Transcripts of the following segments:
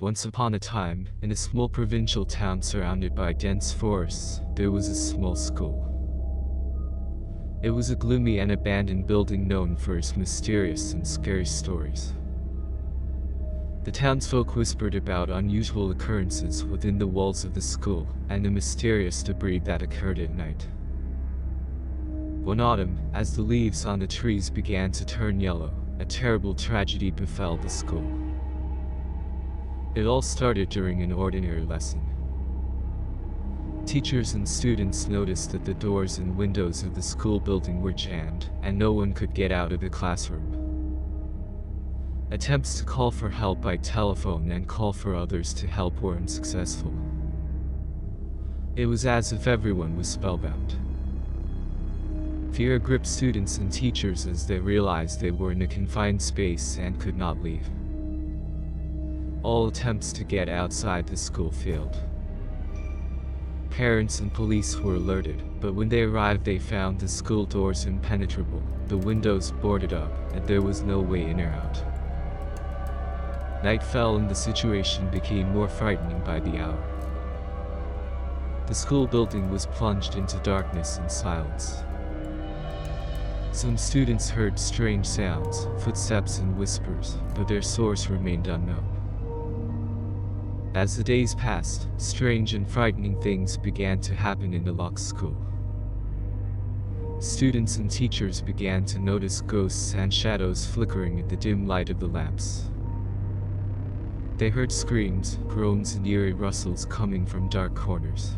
Once upon a time, in a small provincial town surrounded by dense forests, there was a small school. It was a gloomy and abandoned building known for its mysterious and scary stories. The townsfolk whispered about unusual occurrences within the walls of the school, and the mysterious debris that occurred at night. One autumn, as the leaves on the trees began to turn yellow, a terrible tragedy befell the school. It all started during an ordinary lesson. Teachers and students noticed that the doors and windows of the school building were jammed, and no one could get out of the classroom. Attempts to call for help by telephone and call for others to help were unsuccessful. It was as if everyone was spellbound. Fear gripped students and teachers as they realized they were in a confined space and could not leave. All attempts to get outside the school failed. Parents and police were alerted, but when they arrived they found the school doors impenetrable, the windows boarded up, and there was no way in or out. Night fell and the situation became more frightening by the hour. The school building was plunged into darkness and silence. Some students heard strange sounds, footsteps and whispers, but their source remained unknown. As the days passed, strange and frightening things began to happen in the locked school. Students and teachers began to notice ghosts and shadows flickering in the dim light of the lamps. They heard screams, groans and eerie rustles coming from dark corners.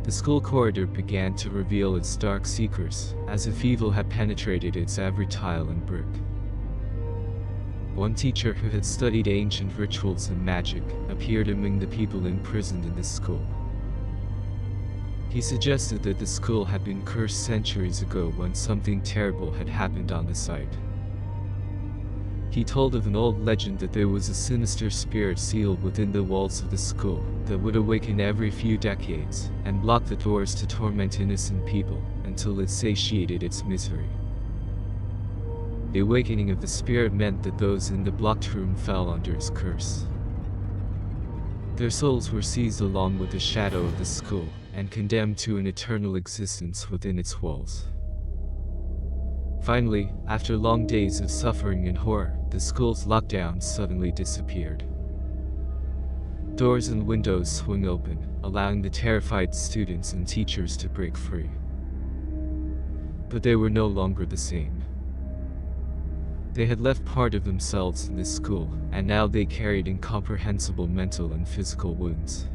The school corridor began to reveal its dark secrets, as if evil had penetrated its every tile and brick. One teacher who had studied ancient rituals and magic appeared among the people imprisoned in this school. He suggested that the school had been cursed centuries ago when something terrible had happened on the site. He told of an old legend that there was a sinister spirit sealed within the walls of the school that would awaken every few decades and block the doors to torment innocent people until it satiated its misery. The awakening of the spirit meant that those in the blocked room fell under its curse. Their souls were seized along with the shadow of the school and condemned to an eternal existence within its walls. Finally, after long days of suffering and horror, the school's lockdown suddenly disappeared. Doors and windows swung open, allowing the terrified students and teachers to break free. But they were no longer the same. They had left part of themselves in this school, and now they carried incomprehensible mental and physical wounds.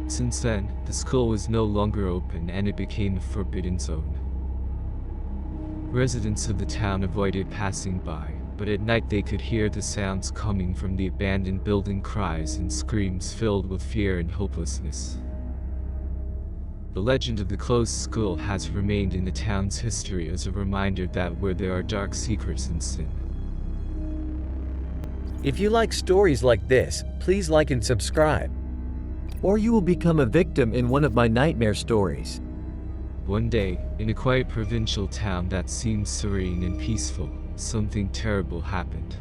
Since then, the school was no longer open and it became a forbidden zone. Residents of the town avoided passing by, but at night they could hear the sounds coming from the abandoned building, cries and screams filled with fear and hopelessness. The legend of the closed school has remained in the town's history as a reminder that where there are dark secrets and sin. If you like stories like this, please like and subscribe, or you will become a victim in one of my nightmare stories. One day, in a quiet provincial town that seemed serene and peaceful, something terrible happened.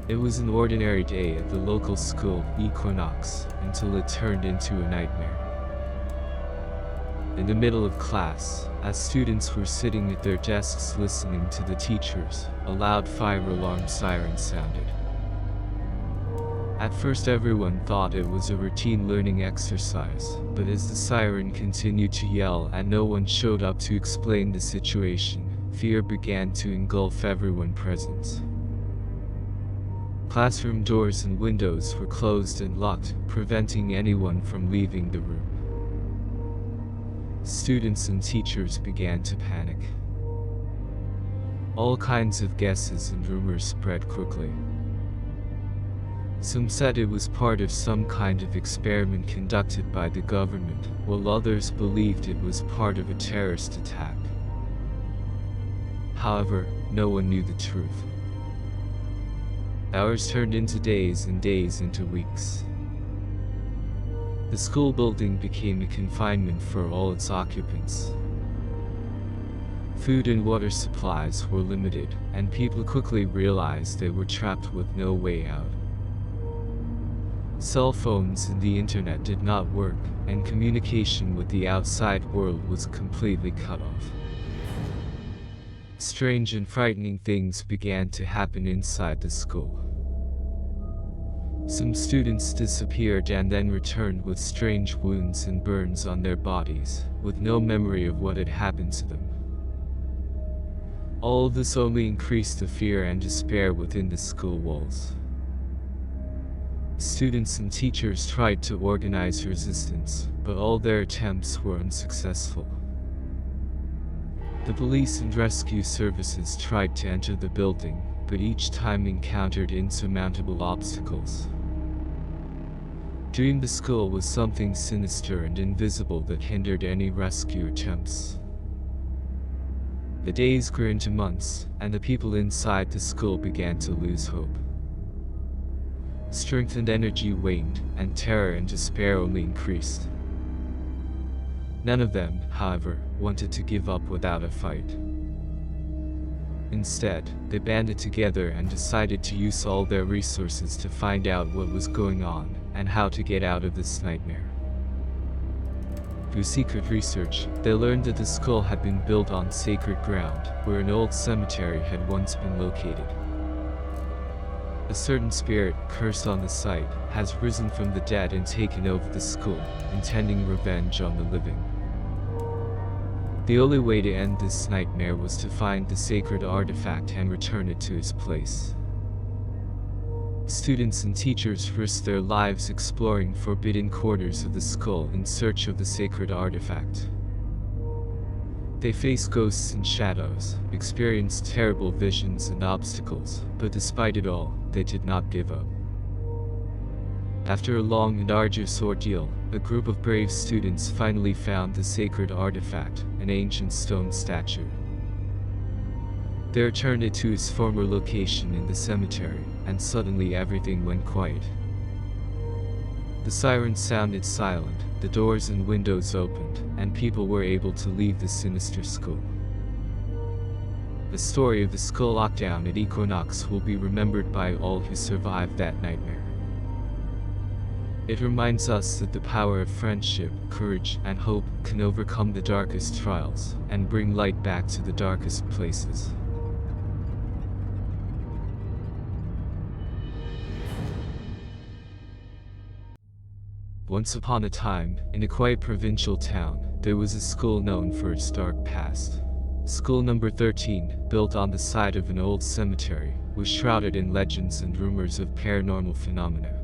It was an ordinary day at the local school, Equinox, until it turned into a nightmare. In the middle of class, as students were sitting at their desks listening to the teachers, a loud fire alarm siren sounded. At first everyone thought it was a routine learning exercise, but as the siren continued to yell and no one showed up to explain the situation, fear began to engulf everyone present. Classroom doors and windows were closed and locked, preventing anyone from leaving the room. Students and teachers began to panic. All kinds of guesses and rumors spread quickly. Some said it was part of some kind of experiment conducted by the government, while others believed it was part of a terrorist attack. However, no one knew the truth. Hours turned into days and days into weeks. The school building became a confinement for all its occupants. Food and water supplies were limited, and people quickly realized they were trapped with no way out. Cell phones and the internet did not work, and communication with the outside world was completely cut off. Strange and frightening things began to happen inside the school. Some students disappeared and then returned with strange wounds and burns on their bodies, with no memory of what had happened to them. All of this only increased the fear and despair within the school walls. Students and teachers tried to organize resistance, but all their attempts were unsuccessful. The police and rescue services tried to enter the building, but each time encountered insurmountable obstacles. During the school was something sinister and invisible that hindered any rescue attempts. The days grew into months, and the people inside the school began to lose hope. Strength and energy waned, and terror and despair only increased. None of them, however, wanted to give up without a fight. Instead, they banded together and decided to use all their resources to find out what was going on and how to get out of this nightmare. Through secret research, they learned that the school had been built on sacred ground, where an old cemetery had once been located. A certain spirit, cursed on the site, has risen from the dead and taken over the school, intending revenge on the living. The only way to end this nightmare was to find the sacred artifact and return it to its place. Students and teachers risked their lives exploring forbidden corners of the school in search of the sacred artifact. They faced ghosts and shadows, experienced terrible visions and obstacles, but despite it all, they did not give up. After a long and arduous ordeal, a group of brave students finally found the sacred artifact, an ancient stone statue. They returned it to its former location in the cemetery, and suddenly everything went quiet. The sirens sounded silent, the doors and windows opened, and people were able to leave the sinister school. The story of the school lockdown at Equinox will be remembered by all who survived that nightmare. It reminds us that the power of friendship, courage, and hope can overcome the darkest trials and bring light back to the darkest places. Once upon a time, in a quiet provincial town, there was a school known for its dark past. School number 13, built on the site of an old cemetery, was shrouded in legends and rumors of paranormal phenomena.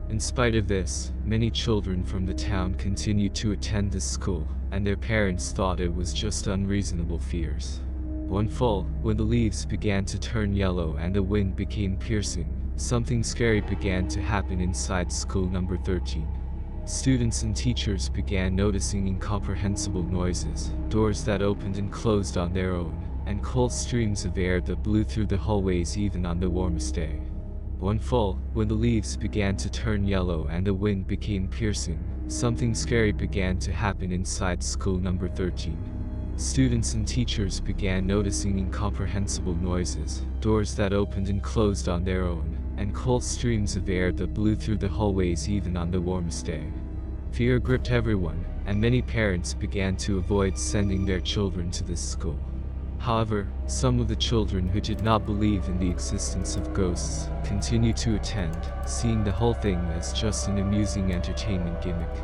In spite of this, many children from the town continued to attend this school, and their parents thought it was just unreasonable fears. One fall, when the leaves began to turn yellow and the wind became piercing, something scary began to happen inside school number 13. Students and teachers began noticing incomprehensible noises, doors that opened and closed on their own, and cold streams of air that blew through the hallways even on the warmest day. One fall, when the leaves began to turn yellow and the wind became piercing, something scary began to happen inside school number 13. Students and teachers began noticing incomprehensible noises, doors that opened and closed on their own, and cold streams of air that blew through the hallways even on the warmest day. Fear gripped everyone, and many parents began to avoid sending their children to this school. However, some of the children who did not believe in the existence of ghosts continued to attend, seeing the whole thing as just an amusing entertainment gimmick.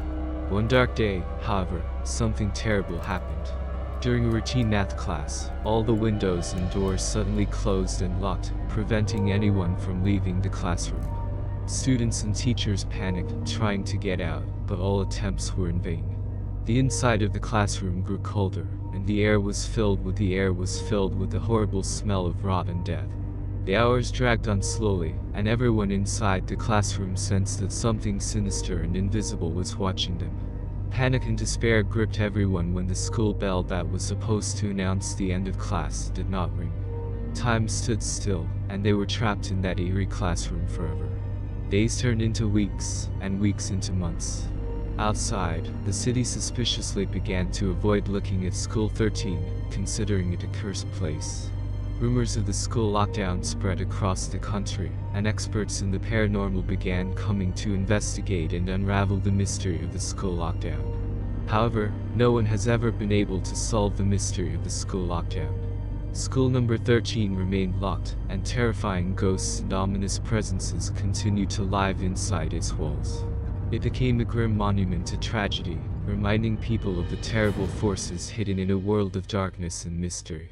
One dark day, however, something terrible happened. During a routine math class, all the windows and doors suddenly closed and locked, preventing anyone from leaving the classroom. Students and teachers panicked, trying to get out, but all attempts were in vain. The inside of the classroom grew colder, and the air was filled with the horrible smell of rotten death. The hours dragged on slowly, and everyone inside the classroom sensed that something sinister and invisible was watching them. Panic and despair gripped everyone when the school bell that was supposed to announce the end of class did not ring. Time stood still, and they were trapped in that eerie classroom forever. Days turned into weeks, and weeks into months. Outside, the city suspiciously began to avoid looking at School 13, considering it a cursed place. Rumors of the school lockdown spread across the country, and experts in the paranormal began coming to investigate and unravel the mystery of the school lockdown. However, no one has ever been able to solve the mystery of the school lockdown. School number 13 remained locked, and terrifying ghosts and ominous presences continued to live inside its walls. It became a grim monument to tragedy, reminding people of the terrible forces hidden in a world of darkness and mystery.